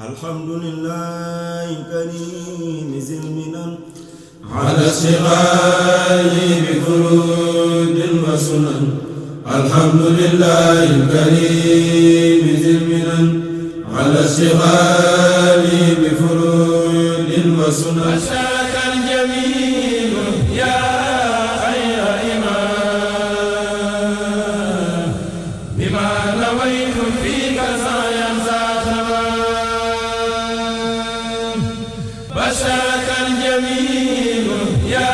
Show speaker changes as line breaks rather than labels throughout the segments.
الحمد لله الكريم ذي المنن
على استغال بفروض وسنن. الحمد لله الكريم ذي المنن على استغال بفروض وسنن. أشاك الجميل يا خير إمام بما نويت فيك سعيا ذا تمام. بشاك الجميل يا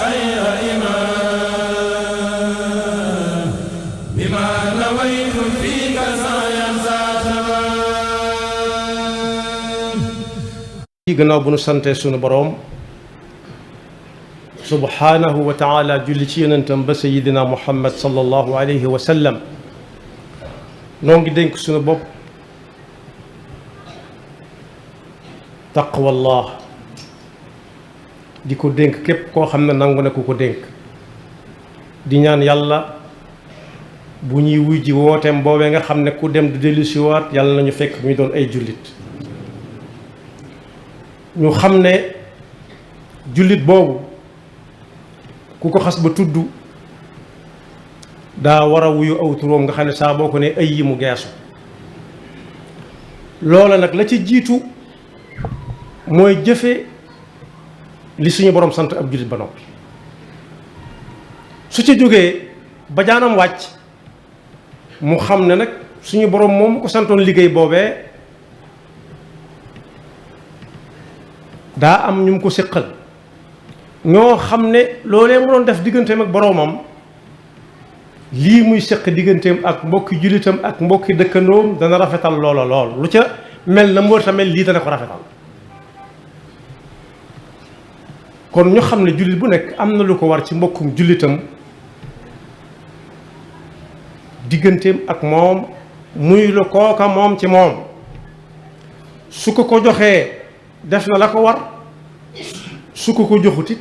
خير إمام بما نويت فيك سعيا ذا تمام.
gannaaw bu nu sante sunu boroom subhaanahu wa taala julli ci yonentam ba sayidina muhammad sallallahu alayhi wa sallam noo ngi dénk sunu bopp taqwallah di ko dénk képp koo xam ne nangu na ku ko dénk di ñaan yàlla bu ñuy wuy ji wooteem boobee nga xam ne ku dem du dellu siwaat yàlla nañu fekk ñu doon ay jullit ñu xam ne jullit boobu ku ko xas ba tudd daa war a wuyu aw turoom nga xam ne saa boo ko ne ay yi mu geesu loola nag la ci jiitu mooy jëfe li suñu borom sant ab jullit ba noppi su ca jógee ba jaanam wàcc mu xam ne nag suñu borom moom ko santoon liggéey boobee daa am ñu mu ko séqal ñoo xam ne loolee mu doon def digganteem ak boroomam lii muy séq digganteem ak mbokki jullitam ak mbokki dëkkandoom dana rafetal loola lool lu ca mel na mu war a mel lii dana ko rafetal kon ñu xam ne jullit bu nekk am na lu ko war ci mbokkum jullitam digganteem ak moom muy lu kooka moom ci moom su ko ko joxee def na la ko war su ko ko joxutit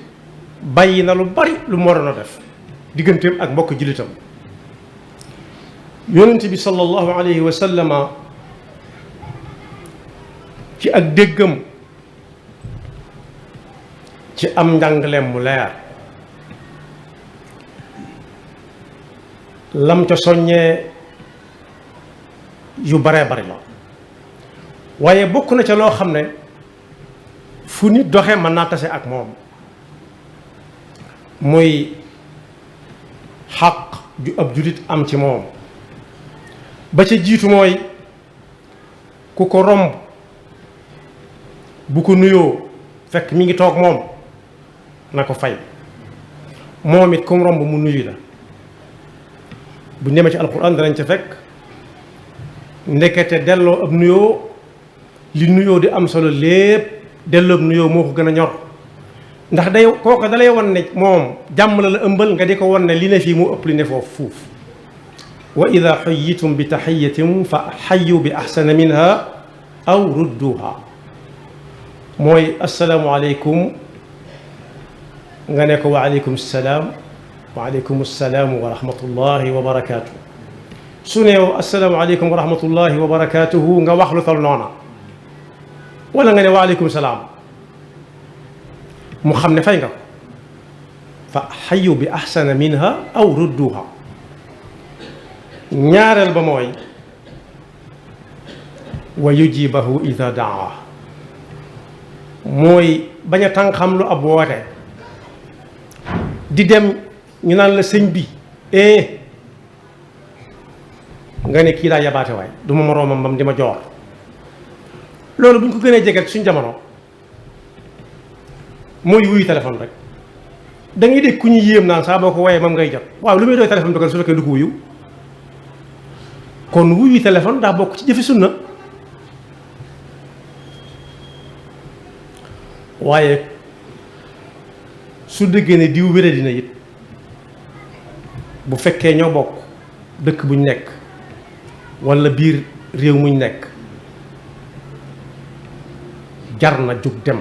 bàyyi na lu bari lu mu waroon a def digganteem ak mbokk jullitam yonent bi sallallahu alayhi wa sallama ci ak déggam ci am njàngaleem mu leer lam ca soññee yu baree bari la waaye bokk na ca loo xam ne fu nit doxee mën naa tase ak moom muy xaq ju ab jullit am ci moom ba ca jiitu mooy ku ko romb bu ko nuyoo fekk mi ngi toog moom na ko fay moom it kum romb mu nuyu la bu ñu demee ci alquran danañ ca fekk ndekete delloo ab nuyoo li nuyoo di am solo lépp delloo ab nuyoo moo ko gën a ñor ndax day kooka dalay wan ne moom jàmm la ëmbal nga di ko wan ne li ne fii mu ëpp li ne foofu fuuf wa ida xayitum bi taxiyatin fa xayu bi axsana minha aw rudduha mooy asalaamualeykum nga ne ko waaleykum salaam waaleykum salaam wa rahmatullahi wa barakaatu. su neew asalaamualeykum wa rahmatullahi wa barakaatuhu nga wax lu tol noona wala nga ne waaleykum salaam mu xam ne fay nga ko fa xayu bi axsana minha aw rudduha. ñaareel ba mooy wa yujibahu ida daa mooy bañ a tànqam lu ab woote di dem ñu naan la sëñ bi nga ne kii daa yabaate waay du ma moroomam bam di ma joor loolu bu ñu ko gënee jege suñ jamono mooy wuyu téléphone rek da ngay dégg ku ñu yéem naan saa boo ko woyee moom ngay jot waaw lu muy doy téléphone dogal su fekkee du ko wuyu kon wuyu téléphone daa bokk ci jëfi sunna waaye su déggee ne diw wéré dina it bu fekkee ñoo bokk dëkk buñ nekk walla biir réew muñ nekk jar na jóg dem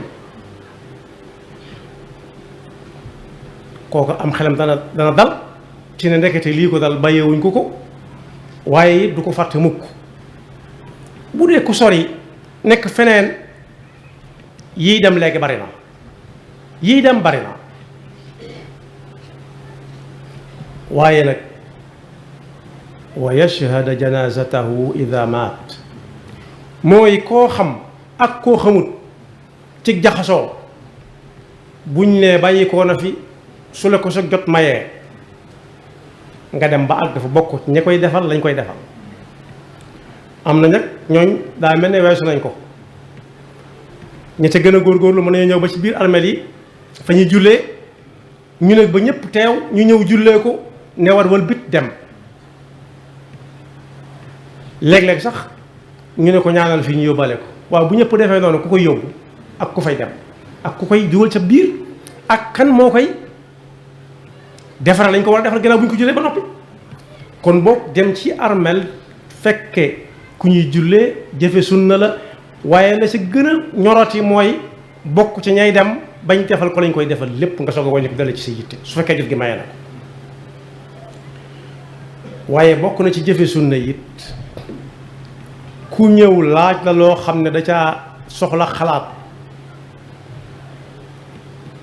kooku am xelam dana dal ci ne ndekete lii ko dal bàyyeewuñ ko waaye it du ko fàtte mukk bu dee ku sori nekk feneen yii dem léegi bari na yii dem bari na waaye nag wa yashhada janazatahu ida maat mooy koo xam ak koo xamut ci jaxasoo buñ ne bàyyi koo na fi su la ko sa jot mayee nga dem ba àgg dafa bokk ña koy defal lañ koy defal. am na nag ñooñ daa mel ne weesu nañ ko ña ca gën a góorgóorlu mën nañu ñëw ba ci biir armeel yi fa ñuy jullee ñu ne ba ñëpp teew ñu ñëw jullee ko ne war wal bit dem léeg-léeg sax ñu ne ko ñaanal fii ñu yóbbale ko waaw bu ñëpp defee noonu ku koy yóbbu ak ku fay dem ak ku koy dugal ca biir ak kan moo koy defaral lañ ko war a defal gannaaw bu ñu ko jullee ba noppi. kon boog dem ci armeel fekke ku ñuy jullee jëfe sunna la waaye la ci gën a ñoroti mooy bokk ci ñay dem bañ defal ko lañ koy defal lépp nga soog a wàññi ko dale ci sa yitte su fekkee jot gi maye na ko. waaye bokk na ci jëfe sunna it ku ñëw laaj la loo xam ne da caa soxla xalaat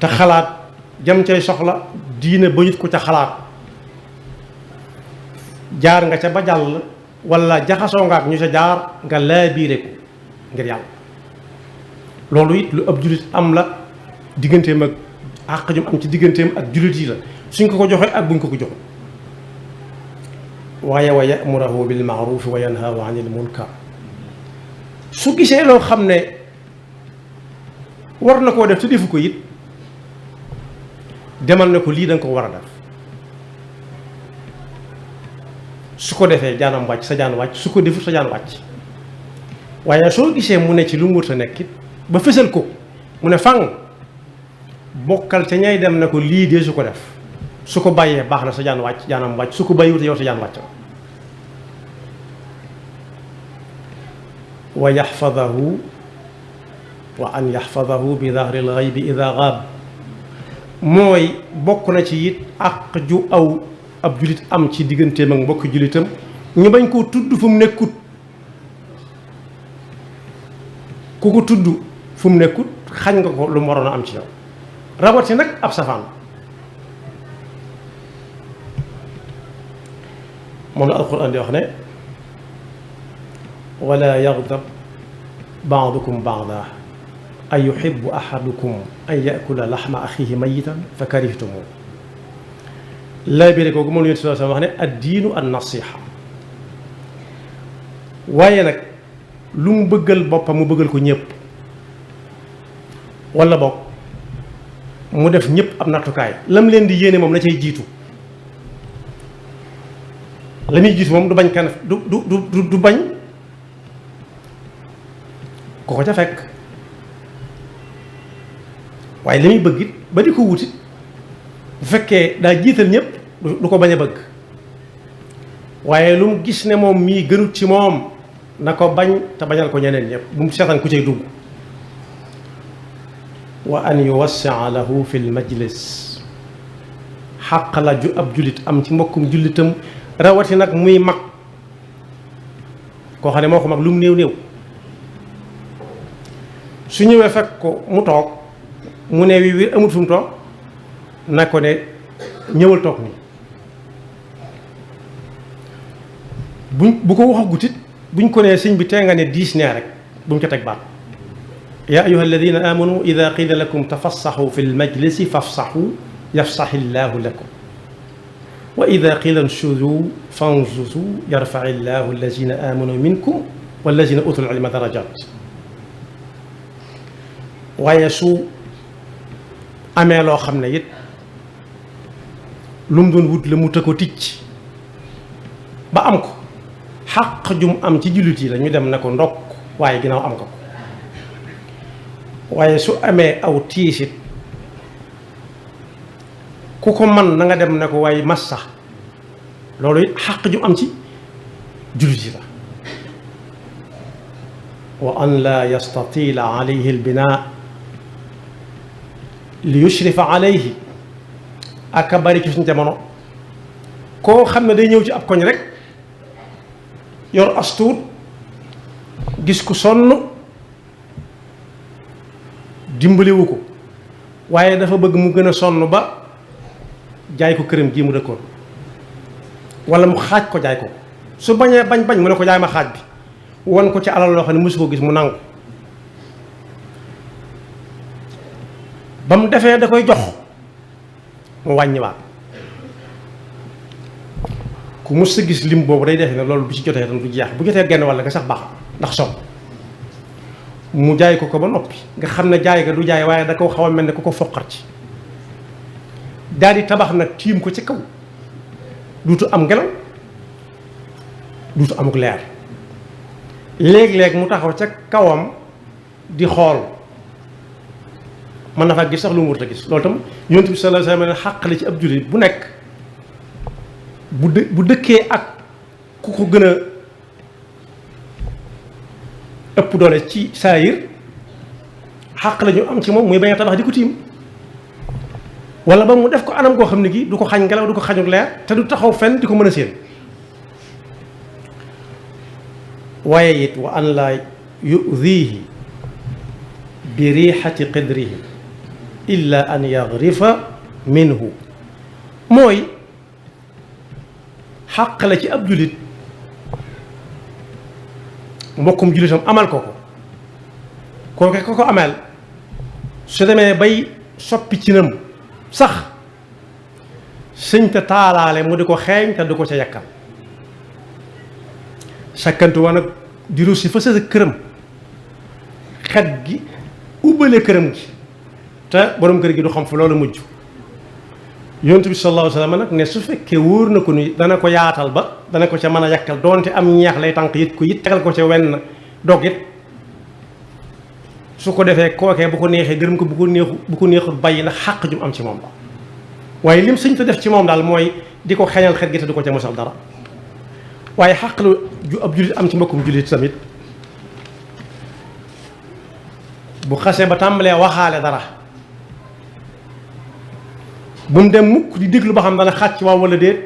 te xalaat jam cay soxla diine ba ñu ko ca xalaat jaar nga ca ba jàll wala jaxasoo nga ak ñu ca jaar nga laabiire ko ngir yàlla loolu it lu ab jullit am la digganteem ak àq jum am ci digganteem ak jullit yi la suñ ko ko joxee ak buñ ko ko joxe. waaye wa ya'muruhu bil ma'ruf wa yanhahu 'anil munkar su gisee loo xam ne war na koo def te defu ko it demal ne ko lii da nga ko war a def su ko defee jaanam wàcc sa jaan wàcc su ko defut sa jaan wàcc waaye soo gisee mu ne ci lu mu wut a nekk it ba fësal ko mu ne fang bokkal ca ñay dem ne ko lii dee su ko def su ko bàyyee baax na sa jaan wàcc jaanam wàcc su ko bàyyiwut yow sa jaan wàcc wa yaxfadahu wa an yaxfadahu bi dahril ghaybi ida gaab mooy bokk na ci it àq ju aw ab julit am ci digganteem ak mbokki julitam ñu bañ koo tudd fu mu nekkut ku ko tudd fu mu nekkut xañ nga ko lu mu waroon a am ci yow rawati nag ab safaan moom la alquran di wax ne wala yaghdab ba'dukum ba'dan an yuhibbu ahadukum an yakula laxma axihi mayitan fa karihtumu laa biire kooku moom la Yonent bi sallallahu alayhi wa sallam wax ne ad-diinu an-nasiha waaye nag lu mu bëggal boppam mu bëggal ko ñëpp wala bokk mu def ñëpp am nattukaay lam leen di yéene moom la cay jiitu la muy jiitu moom du bañ kan du bañ ko ko ca fekk waaye la muy bëgg it ba di ko wutit bu fekkee daa jiital ñëpp du ko bañ a bëgg waaye lu mu gis ne moom mii gënut ci moom na ko bañ te bañal ko ñeneen ñëpp bu mu seetaan ku cay dugg wa an yuwassia lahu fi l majlis xàq la ju ab jullit am ci mbokkum jullitam rawati nag muy mag koo xam ne moo ko mag lu mu néew néew su ñëwee fekk ko mu toog mu ne wi wir amut fu mu toog na ko ne ñëwal toog nii bu ko wax gutit buñ ko nee sëñ bi tee nga ne diis nee rek bu mu ca teg baat yaa ayuha alladina amanu ida qila lakum tafassaxu fi lmajlisi fafsaxu yafsaxi llahu lakum wa ida qila nshuzu fanzuzu yarfaci llahu allazina amanu minkum wallazina utul ilma darajat waaye su amee loo xam ne it lu mu doon wut la mu të ko ticc ba am ko xàq jum am ci jullit yi la ñu dem ne ko ndokk waaye ginnaaw am nga ko waaye su amee aw tiisit ku ko man na nga dem ne ko waaye massa loolu it xàq jum am ci jullit yi la wa an laa yastatila alayhi albinaa li yushrifa alayhi aka bari ci suñu jamono koo xam ne day ñëw ci ab koñ rek yor astuut gis ku sonn dimbaliwu ko waaye dafa bëgg mu gën a sonn ba jaay ko këram gii mu dëkkoon wala mu xaaj ko jaay ko su bañee bañ mu ne ko jaay ma xaaj bi won ko ci alal loo xam ne mosu ko gis mu nangu ba mu defee da koy jox mu wàññiwaat ku mos sa gis lim boobu day defe ne loolu bu ci jotee tam du jeex bu jotee genn walla nga sax baax ndax som mu jaay ko ba noppi nga xam ne jaay ga du jaay waaye da ko xaw a mel ne ku ko foqar ci daal di tabax nag tiim ko ci kaw duutu am ngelaw duutu amuk leer léeg-léeg mu taxaw ca kawam di xool mën na fa gis sax lu mu warut a gis loolu tam Yonent bi sallallahu alayhi wa sallam xàq la ci ab jullit bu nekk bu dëkkee ak ku ko gën a ëpp doole ci saayir xàq la ñu am ci moom muy bañ a tabax di ko tiim wala ba mu def ko anam goo xam ne gi du ko xañ ngelaw du ko xañuk leer te du taxaw fenn di ko mën a séen waaye it wa an laa yudihi bi riixati qidrihi illa an yagrifa minhu mooy xàq la ci ab jullit mbokkum jullitam amal ko kooke ko ameel su demee bay soppi ci nam sax sëñ te taalaale mu di ko xeeñ te du ko ca yàkkal sakkantu woon nag di russi fa sa këram xet gi ubbale këram gi te borom kër gi du xam fu loolu mujj Yonent bi sallallahu alayhi wa sallam nag ne su fekkee wóor na ko ni dana ko yaatal ba dana ko ca mën a yàkkal doonte am ñeex lay tànk yit ko yit tegal ko ca wenn dog it su ko defee kookee bu ko neexee gërëm ko bu ko neexul bàyyi ndax xàq jum am ci moom la waaye lim sëñ te def ci moom daal mooy di ko xeñal xet gi te du ko ca mosal dara waaye xàq la ju ab jullit am ci mbokkum jullit tamit bu xasee ba tàmbalee waxaale dara bu mu dem mukk di déglu ba xam dana xàcc waaw wala déet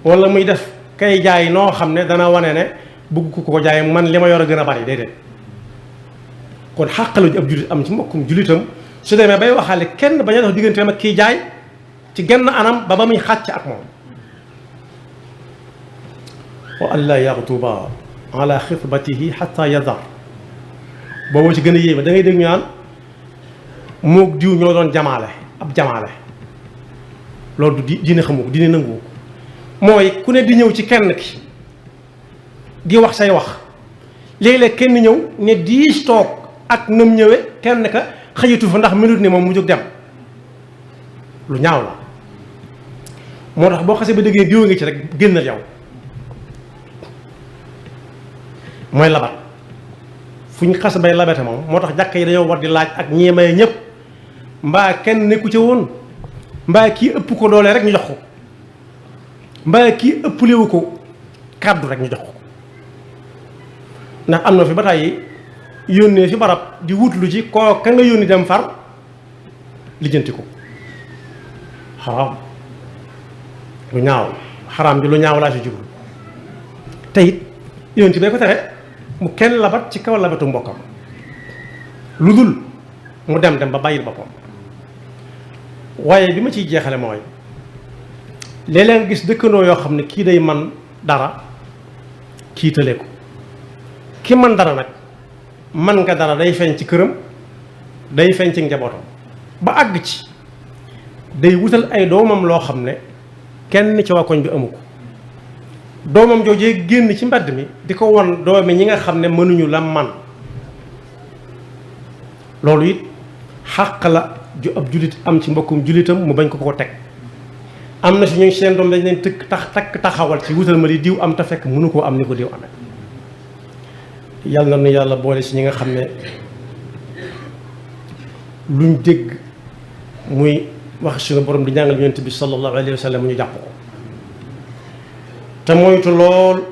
wala muy def kay jaay noo xam ne dana wane ne bëgg ko jaay man li ma yor a gën a bari déedéet kon xàq la ju ab jullit am ci mbokkum jullitam su demee bay waxaale kenn bañ a dox digganteem ak kiy jaay ci genn anam ba muy xàcc ak moom wa an laa yaxtuba ala xitbatihi xata yadar boobu ci gën a yéeme da ngay dégg ñu naan moog diw ñoo doon jamaale ab jamaale loolu du diine xamu ko diine nangu ko mooy ku ne di ñëw ci kenn ki di wax say wax léeg-léeg kenn ñëw ne diis toog ak nam ñëwee kenn ka xëyatu fa ndax minute ni moom mu jóg dem lu ñaaw la moo tax boo xasee ba déggee diw ngi ci rek génnal yow mooy labat fu ñu xas bay labete moom moo tax jàkka yi dañoo war di laaj ak ñeemay ñëpp mbaa kenn nekku ca woon mbaa kii ëpp ko doole rek ñu jox ko mbaa kii ëpplewu ko kàddu rek ñu jox ko ndax am na fi ba tàyyi yónnee fi barab di wutlu ci koo ka nga yónni dem far lijjanti ko xaraam lu ñaaw xaraam bi lu ñaaw laa si jublu te it yónni bee ko tere mu kenn labat ci kaw labatu mbokkam lu dul mu dem ba bàyyil boppam waaye bi ma ciy jeexale mooy léeg-léeg nga gis dëkkandoo yoo xam ne kii day man dara kii tële ko ki man dara nag man nga dara day feeñ ci këram day feeñ ci njabootam ba àgg ci day wutal ay doomam loo xam ne kenn ci waa koñ bi amu ko doomam joojee génn ci mbedd mi di ko won doomi ñi nga xam ne mënuñu la man loolu it xàq la ju ab jullit am ci mbokkum jullitam mu bañ ko teg am na si ñooñ seen doom dañ leen takk taxawal ci wutal ma li diw am te fekk mënu koo am ni ko diw amee yàlla na nu yàlla boole si ñi nga xam ne luñ dégg muy wax suñu borom di jàngal yonent bi sallallahu alayhi wa sallam ñu jàpp ko te moytu lool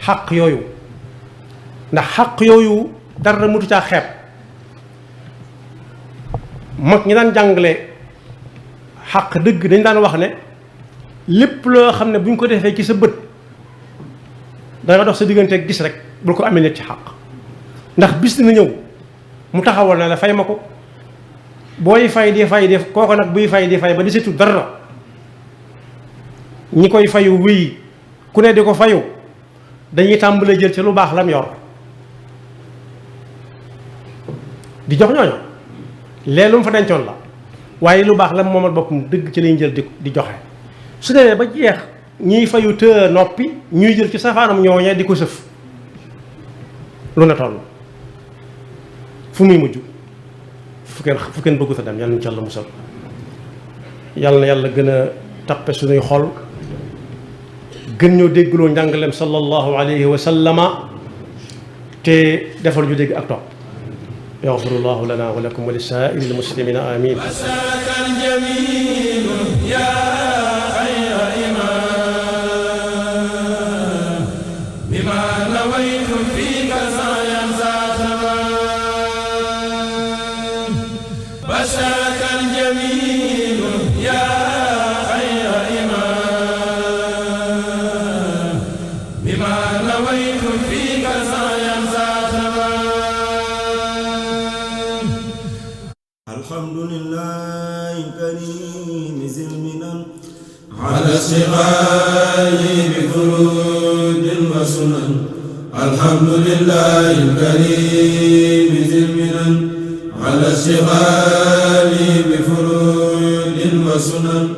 xaq yooyu ndax xaq yooyu dara mutu caa xeeb mag ñi daan jàngale xaq dëgg dañ daan wax ne lépp loo xam ne bu ñu ko defee ci sa bët danga dox sa diggante gis rek bul ko amee nit ci xaq ndax bis dina ñëw mu taxawal na la fay ma ko booy fay di fay di kooko nag buy fay di fay ba di situ dara ñi koy fayu wéy ku ne di ko fayu dañuy tàmbalee jël ci lu baax lam yor di jox ñooñu léegi lu mu fa dencoon la waaye lu baax lam moomal boppam dëgg ci lañuy jël di joxe su demee ba jeex ñiy fayu të noppi ñuy jël ci safaanam ñooñee di ko sëf lu ne toll fu muy mujj fu kenn bëggu ta dem yàlla ñu ci Yàlla musal yàlla na yàlla gën a tappe suñuy xol gën ñoo déggloo njàngaleem sallallahu alayhi wa sallama te defal ñu dégg ak topp yaxfirullahu lana wa lakum wa li saa'iril muslimina amin
على اشتغالي بفروض وسنن الحمد لله الكريم ذي المنن على اشتغالي بفروض وسنن